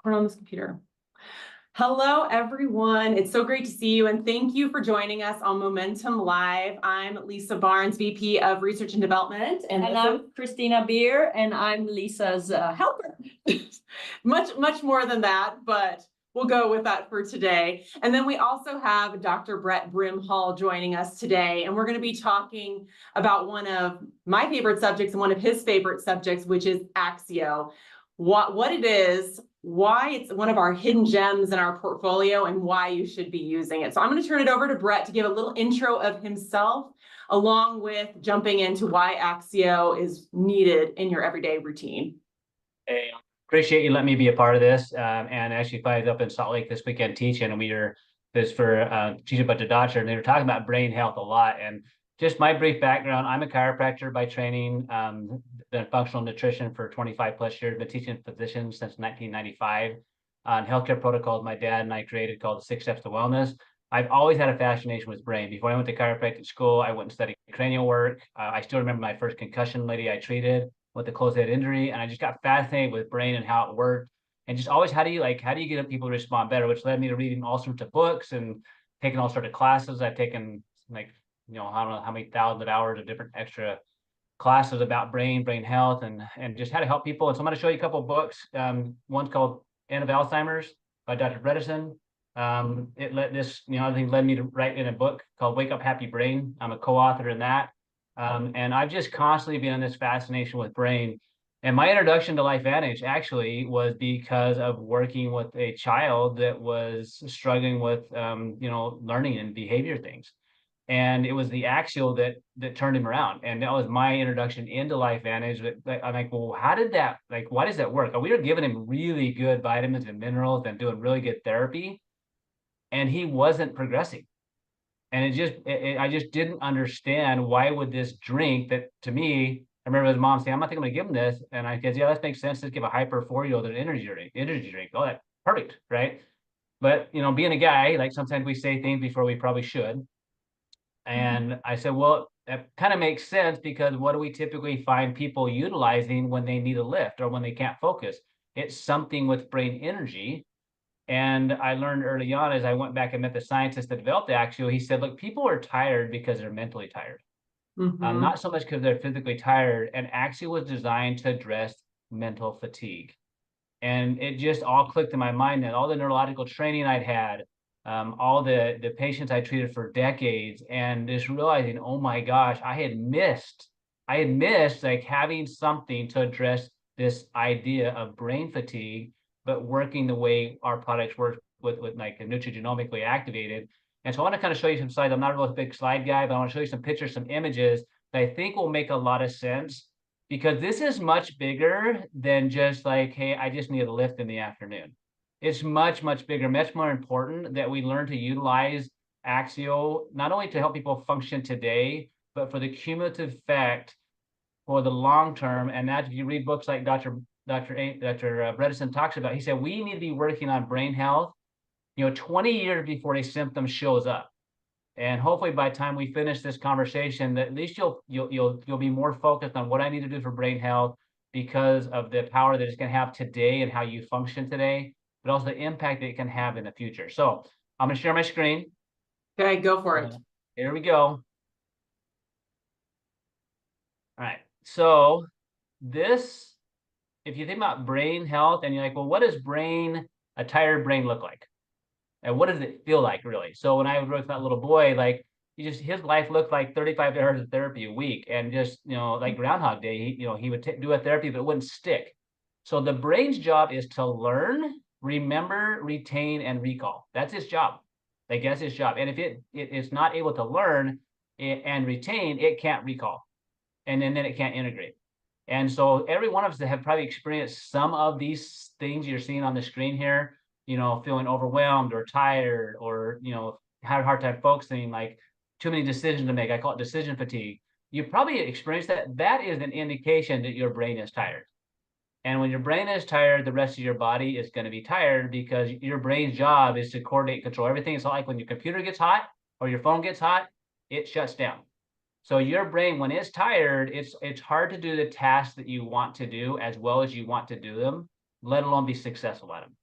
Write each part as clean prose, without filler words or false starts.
Or on this computer. Hello, everyone. It's so great to see you, and thank you for joining us on Momentum Live. I'm Lisa Barnes, VP of Research and Development. And I'm Christina Beer, and I'm Lisa's helper. much more than that, but we'll go with that for today. And then we also have Dr. Brett Brimhall joining us today, and we're going to be talking about one of my favorite subjects and one of his favorite subjects, which is AXIO. What it is, why it's one of our hidden gems in our portfolio, and why you should be using it. So I'm going to turn it over to Brett to give a little intro of himself, along with jumping into why AXIO is needed in your everyday routine. Hey, appreciate you letting me be a part of this. And actually, I was up in Salt Lake this weekend teaching, and we were teaching about the doctor, and they were talking about brain health a lot. And just my brief background, I'm a chiropractor by training, been functional nutrition for 25 plus years, been teaching physicians since 1995 on healthcare protocols my dad and I created called the 6 Steps to Wellness. I've always had a fascination with brain. Before I went to chiropractic school, I went and studied cranial work. I still remember my first concussion lady I treated with a closed head injury, and I just got fascinated with brain and how it worked, and just always how do you get people to respond better, which led me to reading all sorts of books and taking all sorts of classes. I've taken I don't know how many thousands of hours of different extra classes about brain health, and just how to help people. And so I'm going to show you a couple of books. One's called End of Alzheimer's by Dr. Bredesen. Everything led me to write in a book called Wake Up Happy Brain. I'm a co-author in that. And I've just constantly been in this fascination with brain. And my introduction to LifeVantage actually was because of working with a child that was struggling with, learning and behavior things. And it was the AXIO that turned him around. And that was my introduction into LifeVantage. I'm like, well, why does that work? We were giving him really good vitamins and minerals and doing really good therapy, and he wasn't progressing. And I just didn't understand why would this drink that, to me, I remember his mom saying, I'm not going to give him this. And I said, yeah, that makes sense. Let's give a hyper 4-year-old an energy drink. Oh, that's perfect, right? But, being a guy, like sometimes we say things before we probably should. And I said, well, that kind of makes sense, because what do we typically find people utilizing when they need a lift or when they can't focus? It's something with brain energy. And I learned early on, as I went back and met the scientist that developed the AXIO, he said, look, people are tired because they're mentally tired. Not so much because they're physically tired. And AXIO was designed to address mental fatigue. And it just all clicked in my mind that all the neurological training I'd had, all the patients I treated for decades, and just realizing, oh my gosh, I had missed like having something to address this idea of brain fatigue, but working the way our products work with like nutrigenomically activated. And so I want to kind of show you some slides. I'm not a real big slide guy, but I want to show you some pictures, some images that I think will make a lot of sense, because this is much bigger than just like, hey, I just need a lift in the afternoon. It's much, much bigger, much more important that we learn to utilize AXIO, not only to help people function today, but for the cumulative effect for the long term. And that, if you read books like Dr. Bredesen talks about, he said, we need to be working on brain health, 20 years before a symptom shows up. And hopefully by the time we finish this conversation, that at least you'll be more focused on what I need to do for brain health, because of the power that it's going to have today and how you function today, but also the impact that it can have in the future. So I'm going to share my screen. Okay, go for it. Here we go. All right. So this, if you think about brain health and you're like, well, what does a tired brain look like? And what does it feel like, really? So when I was with that little boy, like his life looked like 35 hours of therapy a week, and just, like Groundhog Day, he would do a therapy, but it wouldn't stick. So the brain's job is to learn, remember, retain, and recall. That's its job. Like, that's its job. And if it's not able to learn and retain, it can't recall. And then it can't integrate. And so every one of us that have probably experienced some of these things you're seeing on the screen here, feeling overwhelmed or tired, or, had a hard time focusing, like too many decisions to make. I call it decision fatigue. You probably experienced that. That is an indication that your brain is tired. And when your brain is tired, the rest of your body is going to be tired, because your brain's job is to coordinate, control everything. It's like when your computer gets hot or your phone gets hot, it shuts down. So your brain, when it's tired, it's hard to do the tasks that you want to do as well as you want to do them, let alone be successful at them.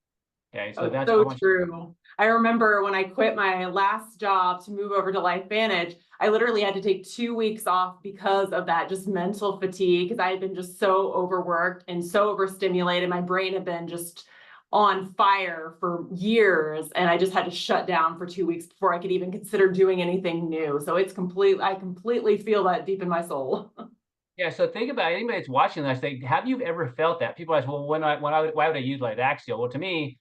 Okay, so Oh, that's so true. I remember when I quit my last job to move over to LifeVantage, I literally had to take 2 weeks off because of that, just mental fatigue, because I had been just so overworked and so overstimulated. My brain had been just on fire for years, and I just had to shut down for 2 weeks before I could even consider doing anything new. So I completely feel that deep in my soul. Yeah, so think about anybody that's watching this. Say, have you ever felt that? People ask, well, why would I utilize AXIO? Well, to me,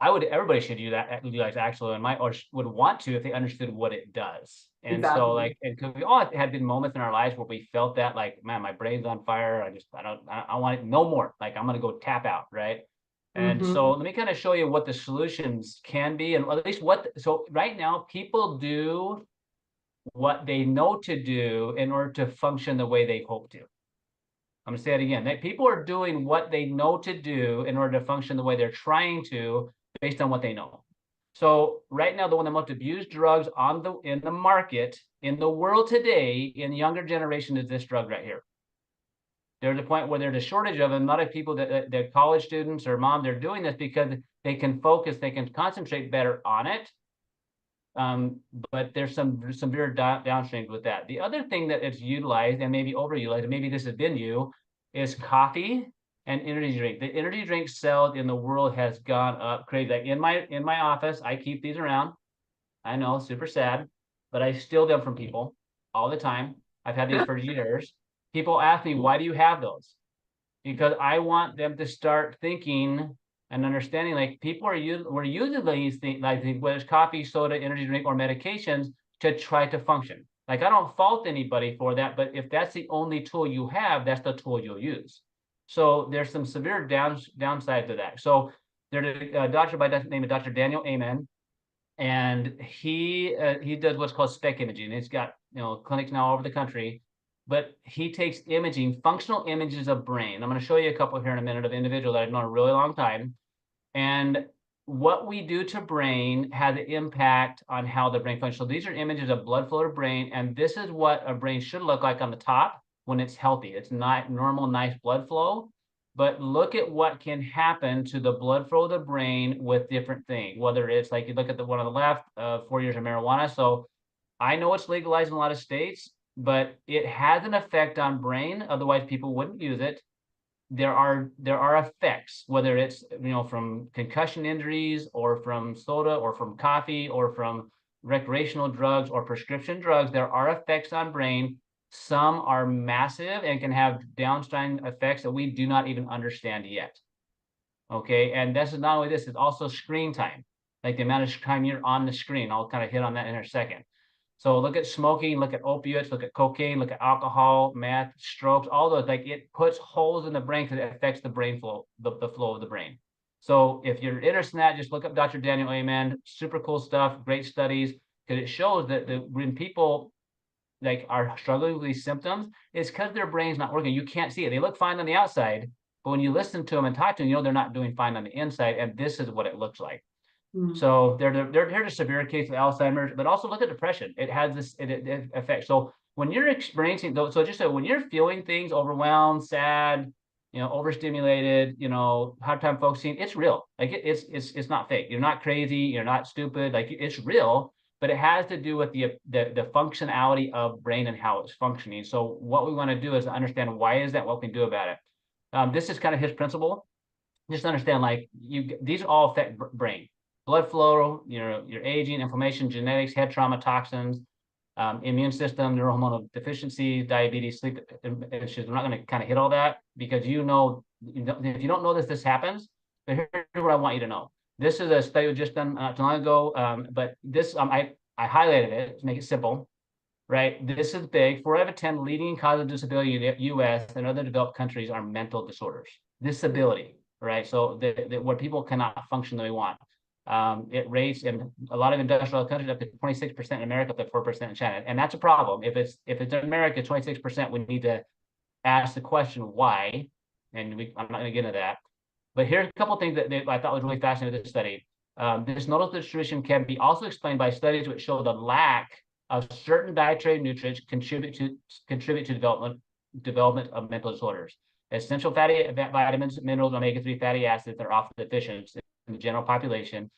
everybody should utilize AXIO and would want to if they understood what it does. And so Exactly. like, and cause we all had been moments in our lives where we felt that like, man, my brain's on fire. I want it no more. Like I'm going to go tap out. Right. And so Mhm. let me kind of show you what the solutions can be, and at least so right now people do what they know to do in order to function the way they hope to. I'm gonna say it again, that people are doing what they know to do in order to function the way they're trying to, based on what they know. So right now, one of the most abused drugs in the market in the world today in the younger generation is this drug right here. There's a point where there's a shortage of them. A lot of people that college students or mom, they're doing this because they can focus, they can concentrate better on it. But there's some severe downstreams with that. The other thing that it's utilized and maybe overutilized, and maybe this has been you, is coffee and energy drink. The energy drink sales in the world has gone up crazy. Like in my office, I keep these around. I know, super sad, but I steal them from people all the time. I've had these for years. People ask me, why do you have those? Because I want them to start thinking and understanding like we're using these things like whether it's coffee, soda, energy drink, or medications to try to function. Like I don't fault anybody for that, but if that's the only tool you have, that's the tool you'll use. So there's some severe downside to that. So there's a doctor by the name of Dr. Daniel Amen, and he does what's called spec imaging. He's got clinics now all over the country, but he takes imaging, functional images of brain. I'm going to show you a couple here in a minute of individual that I've known a really long time, and what we do to brain has an impact on how the brain functions. So these are images of blood flow to brain, and this is what a brain should look like on the top when it's healthy. It's not normal, nice blood flow. But look at what can happen to the blood flow of the brain with different things, whether it's like you look at the one on the left, 4 years of marijuana. So I know it's legalized in a lot of states, but it has an effect on brain. Otherwise, people wouldn't use it. There are effects, whether it's from concussion injuries or from soda or from coffee or from recreational drugs or prescription drugs. There are effects on brain. Some are massive and can have downstream effects that we do not even understand yet. Okay, and this is not only this, it's also screen time, like the amount of time you're on the screen. I'll kind of hit on that in a second. So look at smoking, look at opiates, look at cocaine, look at alcohol, meth, strokes, all those. Like it puts holes in the brain because it affects the brain flow, the flow of the brain. So if you're interested in that, just look up Dr. Daniel Amen. Super cool stuff, great studies, because it shows that when people like are struggling with these symptoms, it's because their brain's not working. You can't see it. They look fine on the outside, but when you listen to them and talk to them, they're not doing fine on the inside. And this is what it looks like. So here's a severe case of Alzheimer's, but also look at depression. It has this it affects. So when you're experiencing those, so just so when you're feeling things overwhelmed, sad, overstimulated, hard time focusing, it's real. Like it's not fake. You're not crazy. You're not stupid. Like it's real, but it has to do with the functionality of brain and how it's functioning. So what we want to do is understand why is that, what we can do about it. This is kind of his principle. Just understand, like these all affect brain. Blood flow, your aging, inflammation, genetics, head trauma, toxins, immune system, neurohormonal deficiency, diabetes, sleep issues. We're not going to kind of hit all that because if you don't know this happens. But here's what I want you to know. This is a study just done not too long ago, but this I highlighted it to make it simple. Right, this is big. 4 out of 10 leading causes of disability in the U.S. and other developed countries are mental disorders. Disability, right? So where people cannot function the way they want. It rates in a lot of industrial countries up to 26% in America, up to 4% in China, and that's a problem. If it's in America 26%, we need to ask the question why, and I'm not going to get into that. But here's a couple of things that I thought was really fascinating with this study. This nodal distribution can be also explained by studies which show the lack of certain dietary nutrients contribute to development of mental disorders. Essential fatty vitamins, minerals, omega-3 fatty acids are often deficient in the general population,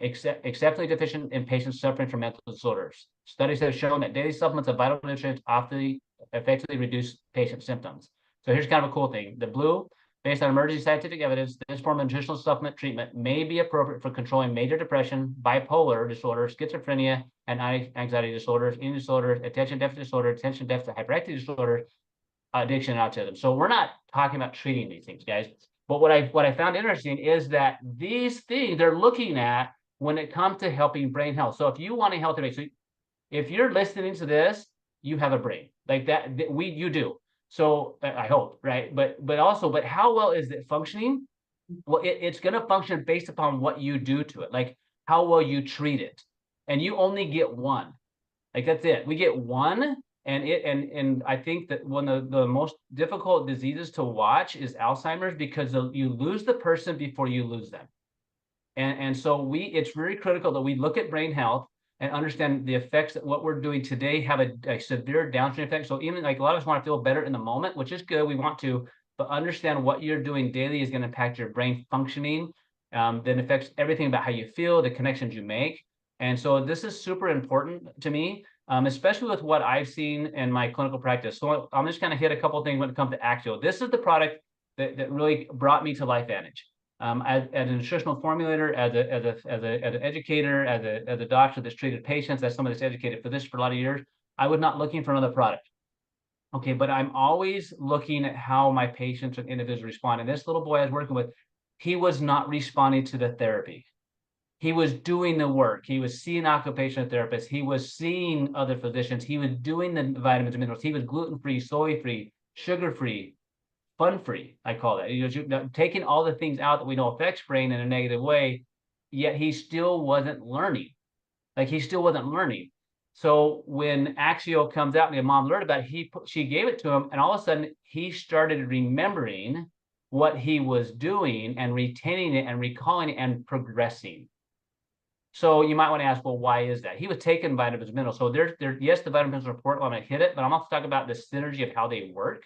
exceptionally deficient in patients suffering from mental disorders. Studies have shown that daily supplements of vital nutrients often effectively reduce patient symptoms. So here's kind of a cool thing. The blue, based on emerging scientific evidence, this form of nutritional supplement treatment may be appropriate for controlling major depression, bipolar disorder, schizophrenia, and anxiety disorders, eating disorders, attention deficit disorder, attention deficit hyperactivity disorder, addiction, and autism. So we're not talking about treating these things, guys. But what I found interesting is that these things they're looking at when it comes to helping brain health. So if you want a healthy brain, so if you're listening to this, you have a brain like that. You do. So I hope, right? But how well is it functioning? Well, it's going to function based upon what you do to it, like how well you treat it. And you only get one. Like that's it. We get one. And I think that one of the most difficult diseases to watch is Alzheimer's, because you lose the person before you lose them. And so it's very critical that we look at brain health and understand the effects that what we're doing today have a severe downstream effect. So even like a lot of us want to feel better in the moment, which is good, we want to, but understand what you're doing daily is going to impact your brain functioning, then affects everything about how you feel, the connections you make. And so this is super important to me, especially with what I've seen in my clinical practice. So I'm just going to hit a couple of things when it comes to AXIO. This is the product that really brought me to LifeVantage. As a nutritional formulator, as an educator, as a doctor that's treated patients, as someone that's educated for this for a lot of years, I was not looking for another product. Okay, but I'm always looking at how my patients and individuals respond. And this little boy I was working with, he was not responding to the therapy. He was doing the work. He was seeing occupational therapists. He was seeing other physicians. He was doing the vitamins and minerals. He was gluten-free, soy-free, sugar-free, fun-free, I call that. Taking all the things out that we know affects brain in a negative way, yet he still wasn't learning. Like he still wasn't learning. So when AXIO comes out and the mom learned about it, she gave it to him, and all of a sudden he started remembering what he was doing and retaining it and recalling it and progressing. So you might want to ask, well, why is that? He was taking vitamins and minerals. So yes, the vitamins are important. I'm going to hit it, but I'm also talking about the synergy of how they work.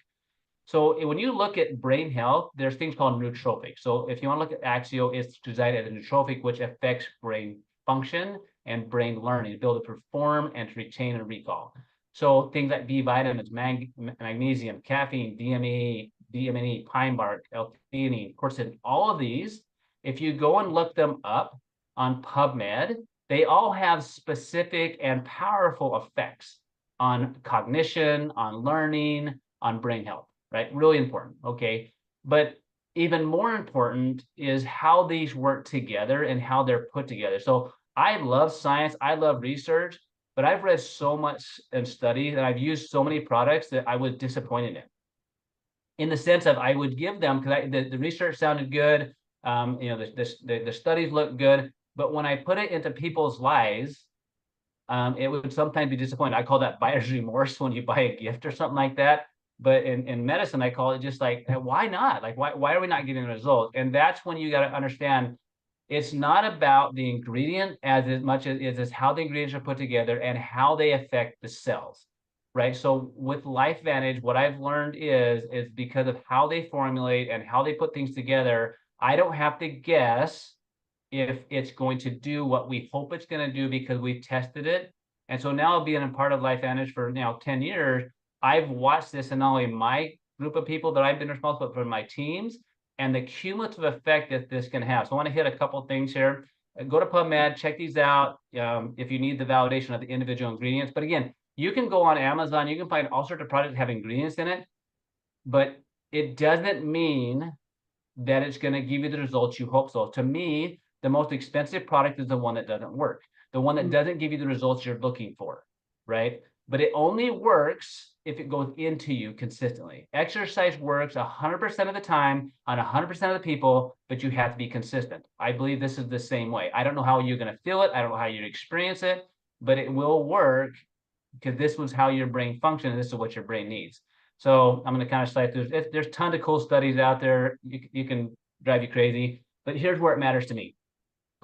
So when you look at brain health, there's things called nootropics. So if you want to look at AXIO, it's designed as a nootropic, which affects brain function and brain learning, to be able to perform and to retain and recall. So things like B vitamins, magnesium, caffeine, DMNE, pine bark, L-theanine, quercetin, all of these, if you go and look them up on PubMed, they all have specific and powerful effects on cognition, on learning, on brain health, right? Really important, okay? But even more important is how these work together and how they're put together. So I love science, I love research, but I've read so much and studied, and I've used so many products that I was disappointed in the sense of I would give them, because the research sounded good, the studies look good, but when I put it into people's lives, it would sometimes be disappointing. I call that buyer's remorse when you buy a gift or something like that. But in medicine, I call it just like, why not? Like, why are we not getting the result? And that's when you got to understand it's not about the ingredient as much as it is how the ingredients are put together and how they affect the cells, right? So with LifeVantage, what I've learned is because of how they formulate and how they put things together, I don't have to guess if it's going to do what we hope it's going to do because we've tested it. And so now being a part of LifeVantage for 10 years, I've watched this in not only my group of people that I've been responsible for my teams and the cumulative effect that this can have. So I want to hit a couple of things here. Go to PubMed, check these out if you need the validation of the individual ingredients. But again, you can go on Amazon, you can find all sorts of products that have ingredients in it, but it doesn't mean that it's going to give you the results you hope so. To me, the most expensive product is the one that doesn't work, the one that doesn't give you the results you're looking for, right? But it only works if it goes into you consistently. Exercise works 100% of the time on 100% of the people, but you have to be consistent. I believe this is the same way. I don't know how you're going to feel it. I don't know how you experience it, but it will work because this was how your brain functions, and this is what your brain needs. So I'm going to kind of slide through. There's tons of cool studies out there. You can drive you crazy, but here's where it matters to me.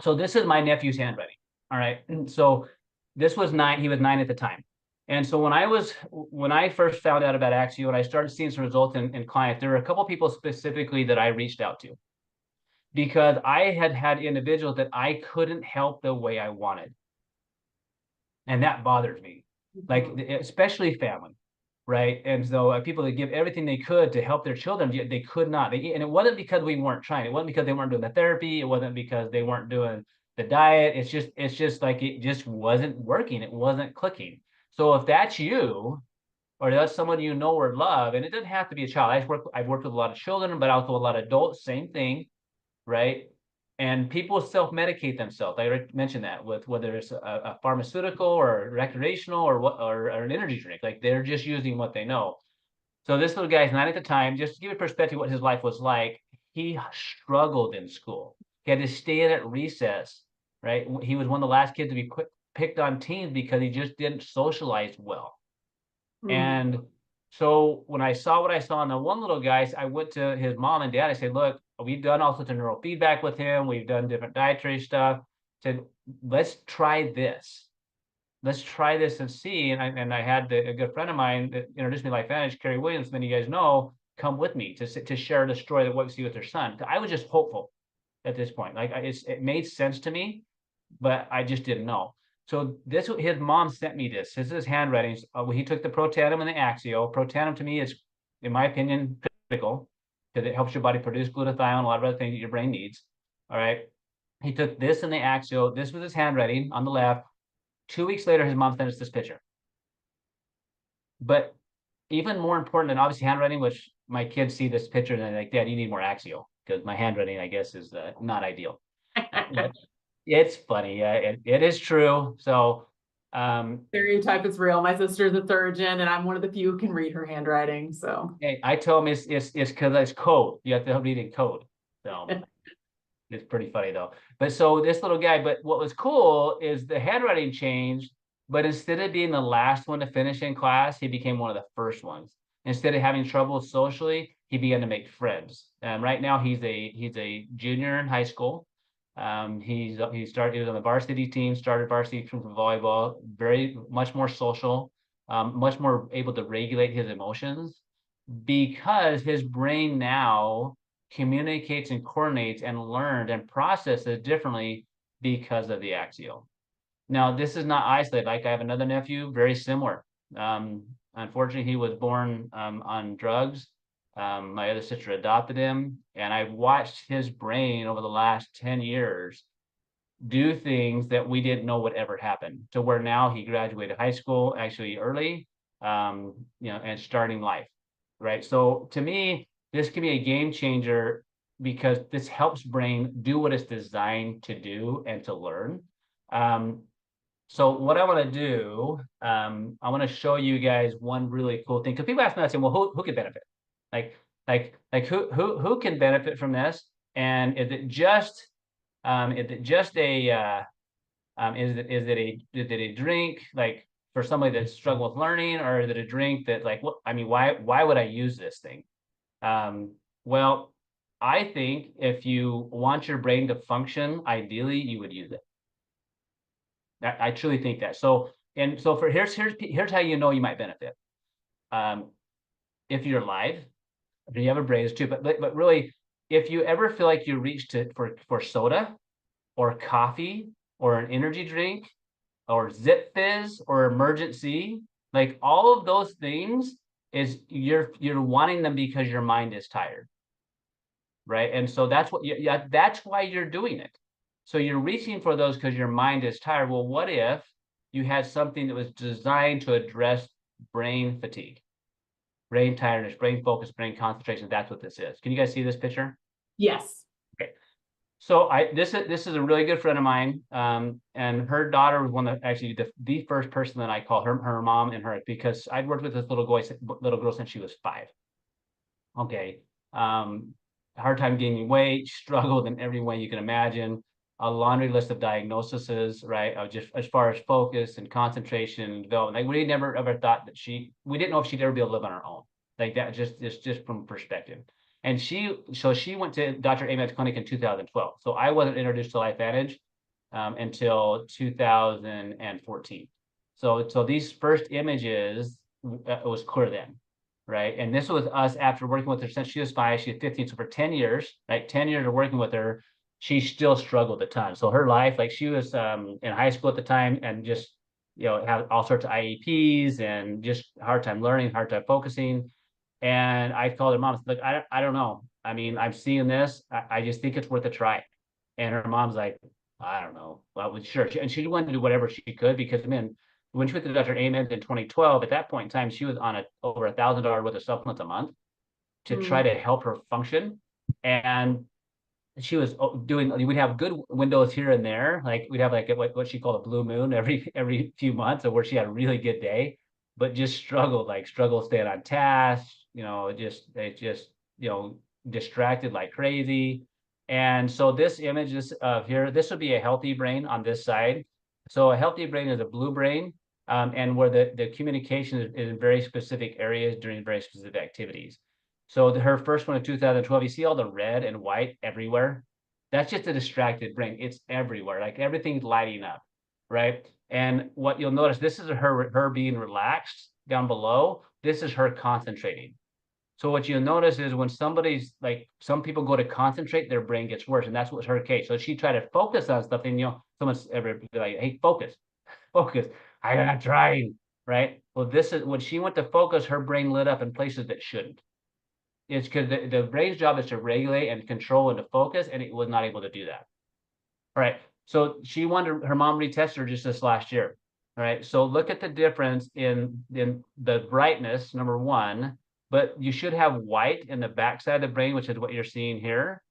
So this is my nephew's handwriting. All right. And so this was 9. He was 9 at the time. And so when I first found out about AXIO and I started seeing some results in clients, there were a couple of people specifically that I reached out to. because I had had individuals that I couldn't help the way I wanted. And that bothers me, like, especially family, right? And so people that give everything they could to help their children, yet they could not. And it wasn't because we weren't trying. It wasn't because they weren't doing the therapy. It wasn't because they weren't doing the diet. It's just like it just wasn't working. It wasn't clicking. So if that's you, or that's someone you know or love, and it doesn't have to be a child. I've worked with a lot of children, but also a lot of adults. Same thing, right? And people self-medicate themselves. I mentioned that with whether it's a pharmaceutical or recreational or what or an energy drink. Like they're just using what they know. So this little guy's 9 at the time. Just to give you perspective what his life was like, he struggled in school. He had to stay in at recess, right? He was one of the last kids to be picked on teams because he just didn't socialize well. And so when I saw what I saw in the one little guy, I went to his mom and dad. I said, look, we've done all sorts of neurofeedback with him. We've done different dietary stuff. I said, let's try this. Let's try this and see. And I had a good friend of mine that introduced me to Life Vantage, Carrie Williams, many of you guys know, come with me to share the story of what we see with their son. I was just hopeful at this point. Like it made sense to me, but I just didn't know. So his mom sent me this. This is his handwriting. He took the Protandim and the AXIO. Protandim to me is, in my opinion, critical because it helps your body produce glutathione, a lot of other things that your brain needs. All right. He took this and the AXIO. This was his handwriting on the left. 2 weeks later, his mom sent us this picture. But even more important than obviously handwriting, which my kids see this picture and they're like, Dad, you need more AXIO because my handwriting, I guess, is not ideal. It's funny. Yeah, it is true. So Stereotype is real. My sister's a third gen, and I'm one of the few who can read her handwriting. So hey, I tell them it's because it's code. You have to read in code. So it's pretty funny though. But so this little guy, but what was cool is the handwriting changed, but instead of being the last one to finish in class, he became one of the first ones. Instead of having trouble socially, he began to make friends. Right now he's a junior in high school. He was on the varsity team, started varsity team for volleyball, very much more social, much more able to regulate his emotions because his brain now communicates and coordinates and learned and processes differently because of the AXIO. Now, this is not isolated. Like I have another nephew, very similar. Unfortunately, he was born on drugs. My other sister adopted him, and I've watched his brain over the last 10 years do things that we didn't know would ever happen, to where now he graduated high school actually early, and starting life, right? So to me, this can be a game changer because this helps brain do what it's designed to do and to learn. So what I want to do, I want to show you guys one really cool thing because people ask me, I say, well, who can benefit? Like who can benefit from this? And is it just a is it a drink like for somebody that struggles with learning, or is it a drink that like what I mean, why would I use this thing? Well, I think if you want your brain to function, ideally you would use it. I truly think that. So here's how you know you might benefit. If you're alive, if you have a brain too, but really, if you ever feel like you reached it for soda or coffee or an energy drink or Zip Fizz or Emergency, like all of those things is you're wanting them because your mind is tired, right? And so that's that's why you're doing it. So you're reaching for those because your mind is tired. Well, what if you had something that was designed to address brain fatigue, brain tiredness, brain focus, brain concentration? That's what this is. Can you guys see this picture? yes. Okay. So this is a really good friend of mine, and her daughter was one of actually the first person that I call her mom and her, because I'd worked with this little girl since she was 5. Okay, hard time gaining weight, struggled in every way you can imagine, a laundry list of diagnoses, right? Just as far as focus and concentration and development, like we never ever thought that we didn't know if she'd ever be able to live on her own, like that. Just from perspective. And she went to Dr. Ahmed's clinic in 2012. So I wasn't introduced to Life Vantage until 2014. So these first images, it was clear then. right? And this was us after working with her since she was 5, she was 15. So for 10 years, right? 10 years of working with her, she still struggled a ton. So her life, like she was in high school at the time and just, had all sorts of IEPs and just hard time learning, hard time focusing. And I called her mom, look, I don't know. I mean, I'm seeing this. I just think it's worth a try. And her mom's like, I don't know. Well, sure. And she wanted to do whatever she could because, I mean, when she went to Dr. Amen in 2012, at that point in time, she was on over $1,000 worth of supplements a month to try to help her function. And she was doing, we'd have good windows here and there. Like we'd have like what she called a blue moon every few months, or where she had a really good day, but just struggled staying on task, distracted like crazy. And so this image is here, this would be a healthy brain on this side. So a healthy brain is a blue brain, and where the communication is in very specific areas during very specific activities. So her first one in 2012, you see all the red and white everywhere. That's just a distracted brain. It's everywhere, like everything's lighting up, right? And what you'll notice, this is her being relaxed down below. This is her concentrating. So what you'll notice is when somebody's like, some people go to concentrate, their brain gets worse, and that's what's her case. So she tried to focus on stuff, and someone's ever be like, "Hey, focus, focus." I'm not trying, right? Well, this is when she went to focus, her brain lit up in places that shouldn't. It's because the brain's job is to regulate and control and to focus, and it was not able to do that. All right. So she wanted her mom retested her just this last year. All right. So look at the difference in the brightness, number one, but you should have white in the backside of the brain, which is what you're seeing here.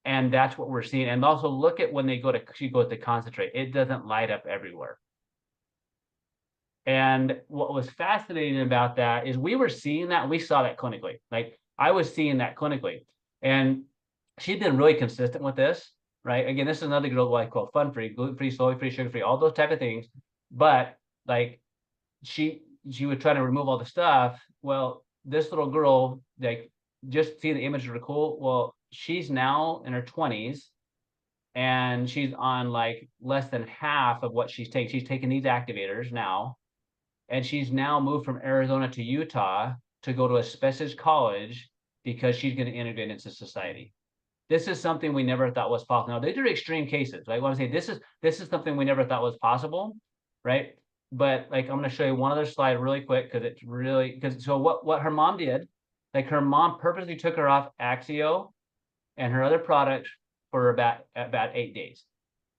And that's what we're seeing. And also look at when she goes to concentrate, it doesn't light up everywhere. And what was fascinating about that is we were seeing that, we saw that clinically. Like I was seeing that clinically. And she'd been really consistent with this, right? Again, this is another girl I call fun-free, gluten-free, soy-free, sugar-free, all those type of things. But like she was trying to remove all the stuff. Well, this little girl, like just see the image of her cool. Well, she's now in her 20s and she's on like less than half of what she's taking. She's taking these activators now. And she's now moved from Arizona to Utah to go to a specialist college because she's going to integrate into society. This is something we never thought was possible. Now, these are extreme cases. Right? I want to say this is something we never thought was possible, right? But like I'm going to show you one other slide really quick so what her mom did, like her mom purposely took her off AXIO and her other products for about 8 days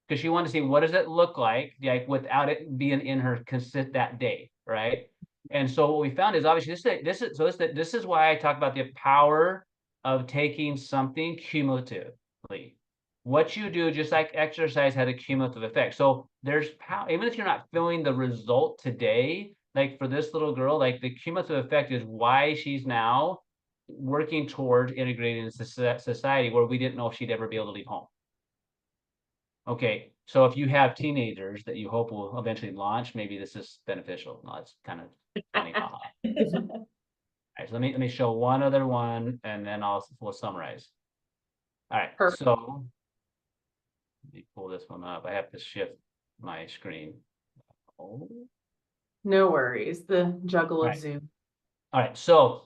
because she wanted to see what does it look like without it being in her consist that day, right? And so what we found is obviously this is why I talk about the power of taking something cumulatively. What you do, just like exercise, had a cumulative effect. So there's power, even if you're not feeling the result today, like for this little girl, like the cumulative effect is why she's now working toward integrating into society where we didn't know if she'd ever be able to leave home. Okay, so if you have teenagers that you hope will eventually launch, maybe this is beneficial. No, it's kind of funny. All right, so let me show one other one, and then we'll summarize. All right, Perfect. so let me pull this one up. I have to shift my screen. Oh. No worries. The juggle of Right. Zoom. All right, so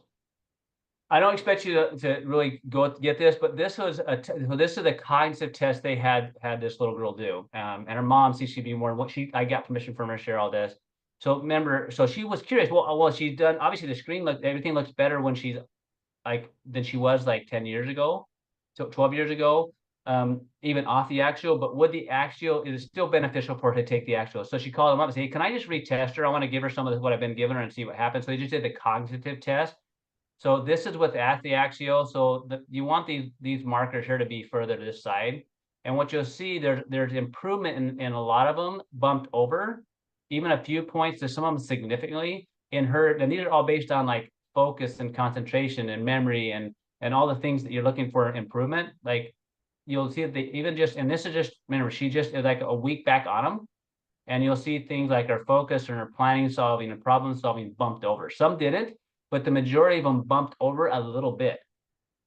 I don't expect you to really get this, but this is the cognitive test they had this little girl do, and her mom, CCB more. I got permission from her to share all this. So remember, so she was curious. Well, she's done. Obviously, everything looks better when she's than she was like 10 years ago, so 12 years ago, even off the AXIO. But with the AXIO, it is still beneficial for her to take the AXIO. So she called them up and said, hey, can I just retest her? I want to give her some of what I've been giving her and see what happens. So they just did the cognitive test. So this is with the AXIO. So you want these markers here to be further to this side. And what you'll see, there's improvement in a lot of them bumped over, even a few points to some of them significantly in her. And these are all based on like focus and concentration and memory and all the things that you're looking for improvement. Like you'll see that and this is just, remember, she just is like a week back on them. And you'll see things like her focus and her planning, solving and problem solving bumped over. Some didn't, but the majority of them bumped over a little bit.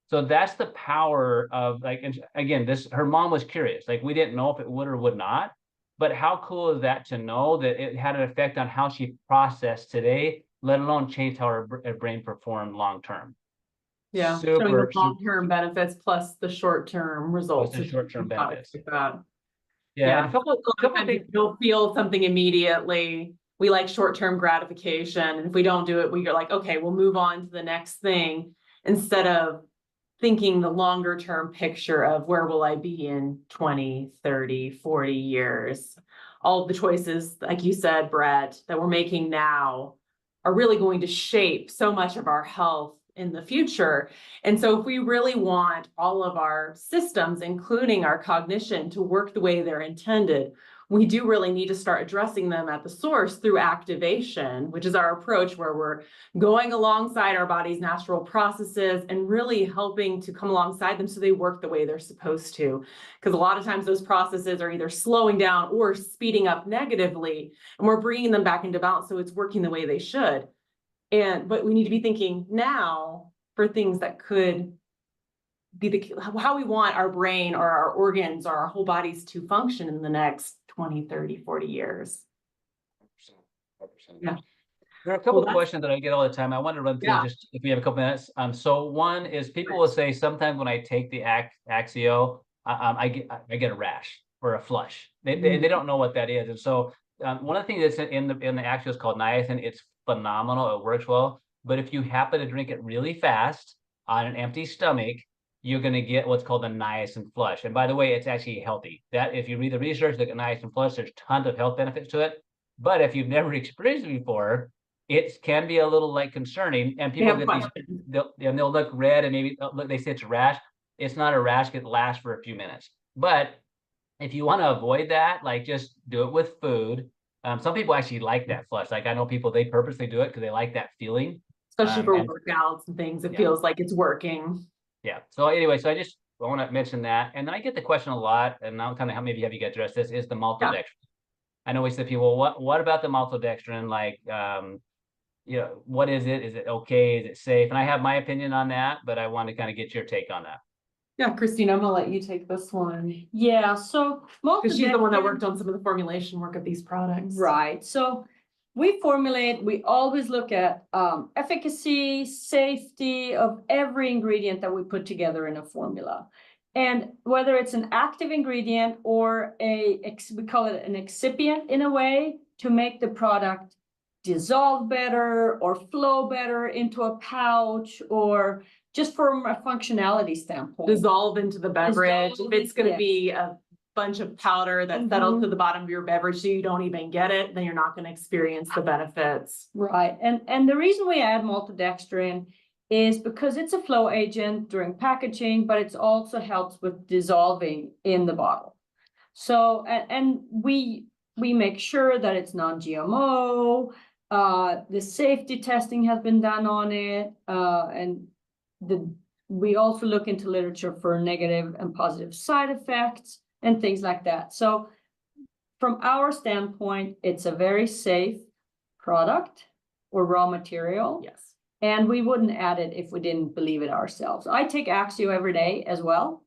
So that's the power of and again, her mom was curious. Like we didn't know if it would or would not, but how cool is that to know that it had an effect on how she processed today let alone change how our brain perform long term. Yeah, showing the Super long-term benefits plus the short-term results. the short-term products benefits. like that. Yeah, and a A couple lot of times things. if we don't feel something immediately, we like short-term gratification, and if we don't do it, we're like, okay, we'll move on to the next thing, instead of thinking the longer term picture of where will I be in 20, 30, 40 years. All of the choices, like you said, Brett, that we're making now are really going to shape so much of our health in the future. And so if we really want all of our systems, including our cognition, to work the way they're intended, we do really need to start addressing them at the source through activation, which is our approach where we're going alongside our body's natural processes and really helping to come alongside them so they work the way they're supposed to. Because a lot of times those processes are either slowing down or speeding up negatively, and we're bringing them back into balance so it's working the way they should. But we need to be thinking now for things that could be how we want our brain or our organs or our whole bodies to function in the next 20, 30, 40 years. 100%. Yeah. There are a couple Well, of questions that I get all the time. I want to run through just if we have a couple minutes. So one is people will say sometimes when I take the AXIO, I get a rash or a flush. They don't know what that is. And so one of the things that's in the AXIO is called niacin. It's phenomenal. It works well. But if you happen to drink it really fast on an empty stomach, you're going to get what's called a niacin flush. And by the way, it's actually healthy. That if you read the research, look at niacin flush, there's tons of health benefits to it. But if you've never experienced it before, it can be a little like concerning. And people get these, they'll look red and maybe they say it's a rash. It's not a rash, it lasts for a few minutes. But if you want to avoid that, like just do it with food. Some people actually like that flush. Like I know people, they purposely do it because they like that feeling. Especially for workouts and things, it feels like it's working. Yeah. So anyway, so I want to mention that. And then I get the question a lot, and I'll kind of maybe have you guys address this, is the maltodextrin. I know we said people, what about the maltodextrin? Like, what is it? Is it okay? Is it safe? And I have my opinion on that, but I want to kind of get your take on that. Yeah, Christine, I'm gonna let you take this one. Yeah, so Because she's the one that maltodextrin- worked on some of the formulation work of these products. Right, so we always look at efficacy, safety of every ingredient that we put together in a formula. And whether it's an active ingredient or we call it an excipient in a way to make the product dissolve better or flow better into a pouch, or just from a functionality standpoint. Dissolve into the beverage. If it's going to be Yes. a bunch of powder that settles to the bottom of your beverage so you don't even get it, then you're not going to experience the benefits. Right, and the reason we add maltodextrin is because it's a flow agent during packaging, but it also helps with dissolving in the bottle. So, and we make sure that it's non-GMO, the safety testing has been done on it, and we also look into literature for negative and positive side effects and things like that. So from our standpoint, it's a very safe product or raw material. Yes. And we wouldn't add it if we didn't believe it ourselves. I take AXIO every day as well.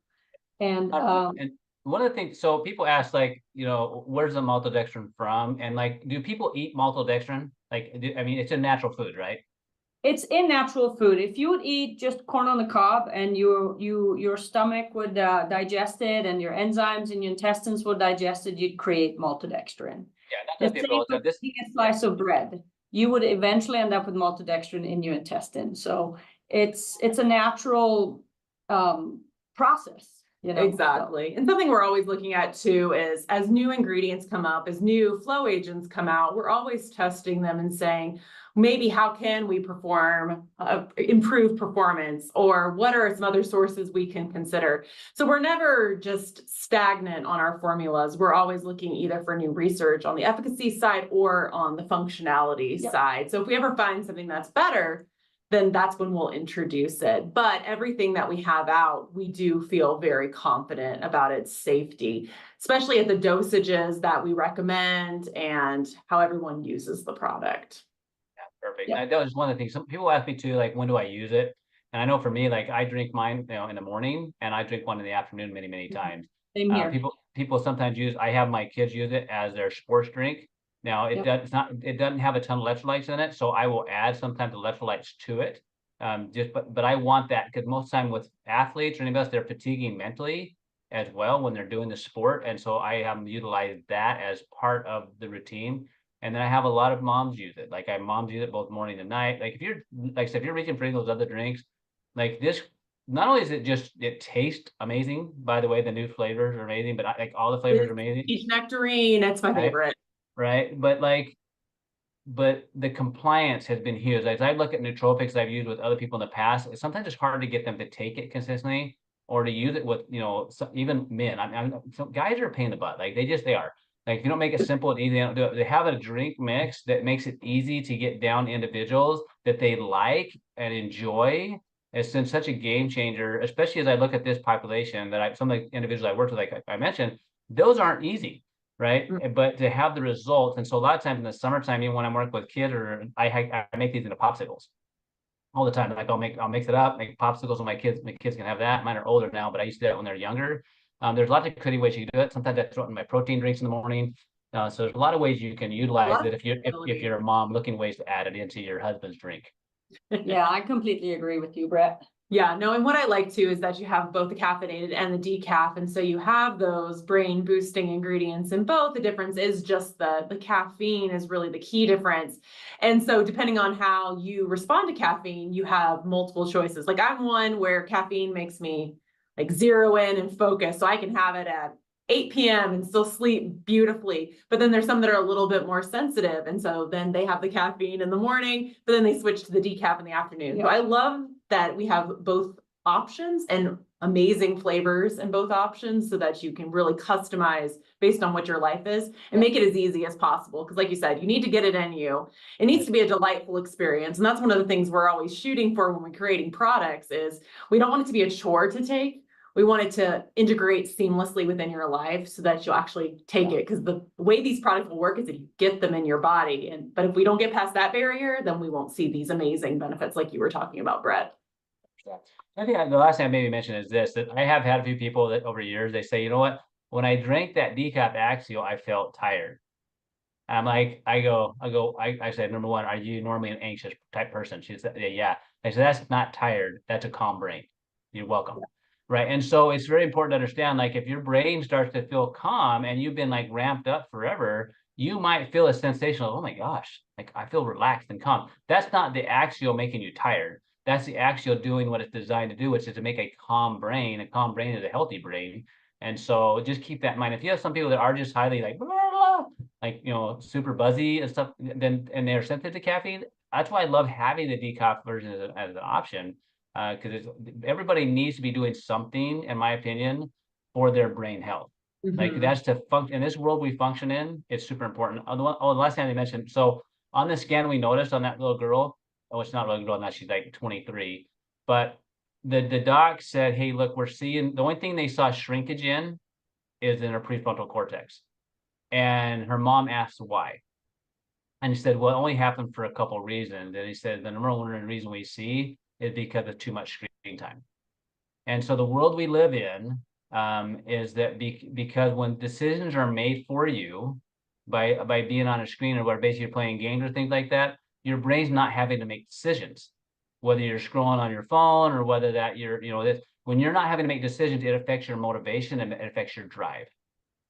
And one of the things, so people ask, like, where's the maltodextrin from? And like, do people eat maltodextrin? Like, I mean, it's a natural food, right? It's in natural food. If you would eat just corn on the cob and your stomach would digest it and your enzymes in your intestines would digest it, you'd create maltodextrin. Yeah, that's eating a slice of bread, you would eventually end up with maltodextrin in your intestine. So it's a natural process. Exactly. And something we're always looking at too is as new ingredients come up, as new flow agents come out, we're always testing them and saying, maybe how can we improve performance, or what are some other sources we can consider? So we're never just stagnant on our formulas. We're always looking either for new research on the efficacy side or on the functionality side. So if we ever find something that's better, then that's when we'll introduce it. But everything that we have out, we do feel very confident about its safety, especially at the dosages that we recommend and how everyone uses the product. Yeah, perfect. Yeah. That was one of the things. Some people ask me too, like, when do I use it? And I know for me, like, I drink mine, in the morning, and I drink one in the afternoon many, many times. Same here. People sometimes I have my kids use it as their sports drink. Now it Yep. does it's not it doesn't have a ton of electrolytes in it, so I will add sometimes electrolytes to it. But I want that because most time with athletes or anybody else, they're fatiguing mentally as well when they're doing the sport, and so I have utilized that as part of the routine. And then I have a lot of moms use it. Like I moms use it both morning and night. Like if you're like I said, if you're reaching for any of those other drinks, like this, not only is it just it tastes amazing. By the way, the new flavors are amazing, but like all the flavors are amazing. Peach nectarine, it's my Right. favorite. Right. But the compliance has been huge. As I look at nootropics I've used with other people in the past, sometimes it's hard to get them to take it consistently or to use it with, even men. So guys are a pain in the butt. Like they are. Like if you don't make it simple and easy, they don't do it. They have a drink mix that makes it easy to get down to individuals that they like and enjoy. It's been such a game changer, especially as I look at this population some of the individuals I worked with, like I mentioned, those aren't easy. Right. But to have the results. And so a lot of times in the summertime, even when I'm working with kids or I make these into popsicles all the time. Like I'll mix it up, make popsicles with my kids. My kids can have that. Mine are older now, but I used to do that when they're younger. There's lots of creative ways you can do it. Sometimes I throw it in my protein drinks in the morning. So there's a lot of ways you can utilize it if you're a mom looking ways to add it into your husband's drink. Yeah, I completely agree with you, Brett. Yeah, no, and what I like too is that you have both the caffeinated and the decaf, and so you have those brain boosting ingredients in both. The difference is just the caffeine is really the key difference. And so depending on how you respond to caffeine, you have multiple choices. Like I'm one where caffeine makes me like zero in and focus, so I can have it at 8 p.m. and still sleep beautifully. But then there's some that are a little bit more sensitive, and so then they have the caffeine in the morning, but then they switch to the decaf in the afternoon. Yeah. So I love that we have both options and amazing flavors in both options so that you can really customize based on what your life is and make it as easy as possible. Because like you said, you need to get it in you. It needs to be a delightful experience. And that's one of the things we're always shooting for when we're creating products is we don't want it to be a chore to take. We want it to integrate seamlessly within your life so that you'll actually take it. Because the way these products will work is if you get them in your body. But if we don't get past that barrier, then we won't see these amazing benefits like you were talking about, Brett. I think the last thing I maybe mentioned is this, that I have had a few people that over years, they say, you know what, when I drank that decaf AXIO, I felt tired. I'm like, I said, number one, are you normally an anxious type person? She said, yeah. I said, that's not tired. That's a calm brain. You're welcome. Yeah. Right. And so it's very important to understand, like if your brain starts to feel calm and you've been like ramped up forever, you might feel a sensation of, oh my gosh, like I feel relaxed and calm. That's not the AXIO making you tired. That's the AXIO doing what it's designed to do, which is to make a calm brain. A calm brain is a healthy brain. And so just keep that in mind. If you have some people that are just highly like, super buzzy and stuff, and they're sensitive to caffeine, that's why I love having the decaf version as an option. Because everybody needs to be doing something, in my opinion, for their brain health. Like that's to function in this world we function in. It's super important. The last thing I mentioned. So on the scan, we noticed on that little girl. Oh, it's not a little girl now. She's like 23. But the doc said, "Hey, look, we're seeing the only thing they saw shrinkage in is in her prefrontal cortex." And her mom asked why. And he said, well, it only happened for a couple of reasons. And he said, the number one reason we see is because of too much screen time. And so the world we live in is that because when decisions are made for you by being on a screen or where basically you're playing games or things like that, your brain's not having to make decisions, whether you're scrolling on your phone or whether that when you're not having to make decisions, it affects your motivation and it affects your drive.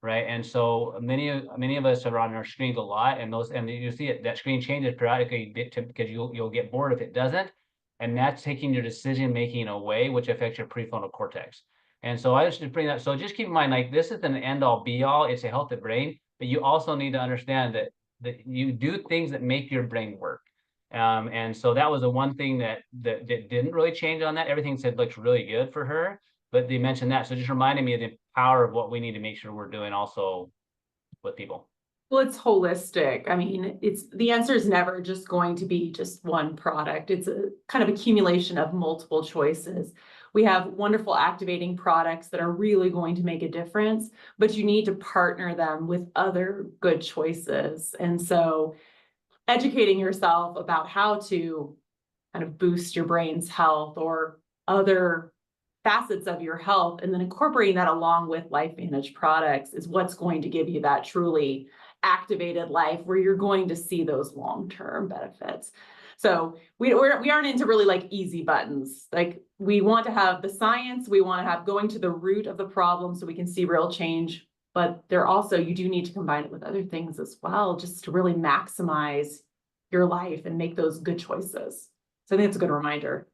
Right. And so many of us are on our screens a lot, and you see it, that screen changes periodically because you'll get bored if it doesn't. And that's taking your decision making away, which affects your prefrontal cortex. And so I just bring that. So just keep in mind, like this is an end all be all. It's a healthy brain, but you also need to understand that you do things that make your brain work. And so that was the one thing that didn't really change on that. Everything said looks really good for her, but they mentioned that. So just reminding me of the power of what we need to make sure we're doing also with people. Well, it's holistic. I mean, the answer is never just going to be just one product. It's a kind of accumulation of multiple choices. We have wonderful activating products that are really going to make a difference, but you need to partner them with other good choices. And so educating yourself about how to kind of boost your brain's health or other facets of your health, and then incorporating that along with LifeVantage products is what's going to give you that truly activated life where you're going to see those long-term benefits. So we aren't into really like easy buttons. Like we want to have the science, we want to have going to the root of the problem so we can see real change. But you do need to combine it with other things as well, just to really maximize your life and make those good choices. So I think it's a good reminder.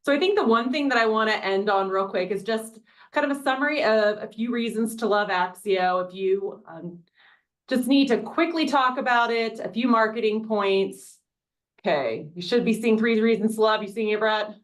So I think the one thing that I want to end on real quick is just kind of a summary of a few reasons to love AXIO. If you just need to quickly talk about it, a few marketing points. Okay, you should be seeing 3 reasons to love. You seeing it, Brett?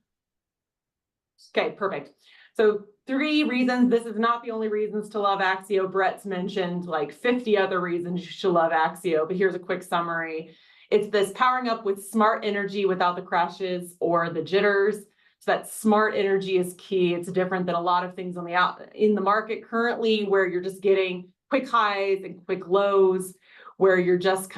Okay, perfect. So 3 reasons. This is not the only reasons to love AXIO. Brett's mentioned like 50 other reasons you should love AXIO, but here's a quick summary. It's this powering up with smart energy without the crashes or the jitters. So that smart energy is key. It's different than a lot of things in the market currently, where you're just getting quick highs and quick lows, where you're just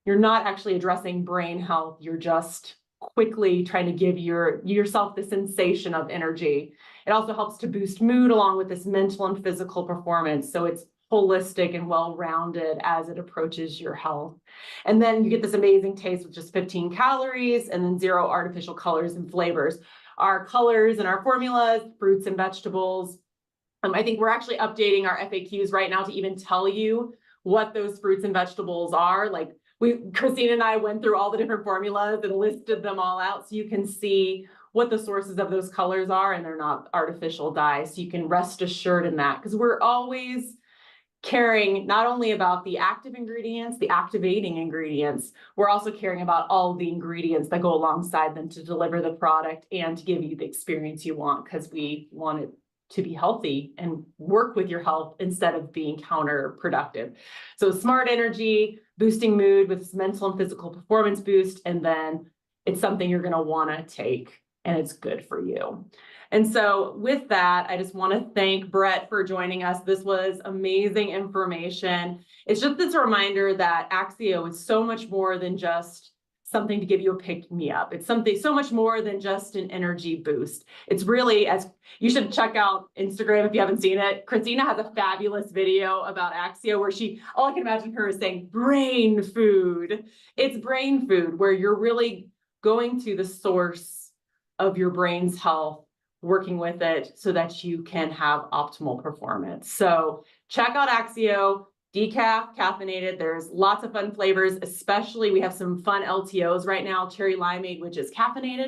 you're not actually addressing brain health. You're just quickly trying to give yourself the sensation of energy. It also helps to boost mood along with this mental and physical performance. So it's holistic and well-rounded as it approaches your health. And then you get this amazing taste with just 15 calories and then 0 artificial colors and flavors. Our colors and our formulas, fruits and vegetables. I think we're actually updating our FAQs right now to even tell you what those fruits and vegetables are. Like Christine and I went through all the different formulas and listed them all out so you can see what the sources of those colors are, and they're not artificial dyes. So you can rest assured in that, because we're always caring not only about the active ingredients, the activating ingredients, we're also caring about all the ingredients that go alongside them to deliver the product and to give you the experience you want, because we want it to be healthy and work with your health instead of being counterproductive. So smart energy, boosting mood with mental and physical performance boost, and then it's something you're going to want to take and it's good for you. And so with that, I just want to thank Brett for joining us. This was amazing information. It's just this reminder that AXIO is so much more than just something to give you a pick-me-up. It's something so much more than just an energy boost. It's really, as you should check out Instagram if you haven't seen it. Christina has a fabulous video about AXIO where all I can imagine her is saying brain food. It's brain food where you're really going to the source of your brain's health, working with it so that you can have optimal performance. So check out AXIO. Decaf, caffeinated. There's lots of fun flavors, especially we have some fun LTOs right now, cherry limeade, which is caffeinated,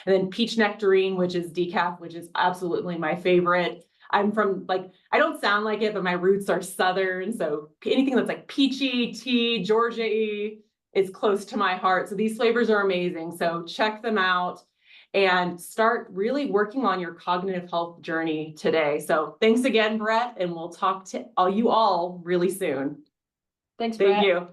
and then peach nectarine, which is decaf, which is absolutely my favorite. I'm from I don't sound like it, but my roots are Southern. So anything that's like peachy, tea, Georgia-y is close to my heart. So these flavors are amazing. So check them out and start really working on your cognitive health journey today. So thanks again, Brett, and we'll talk to you all really soon. Thanks, Brett. Thank you.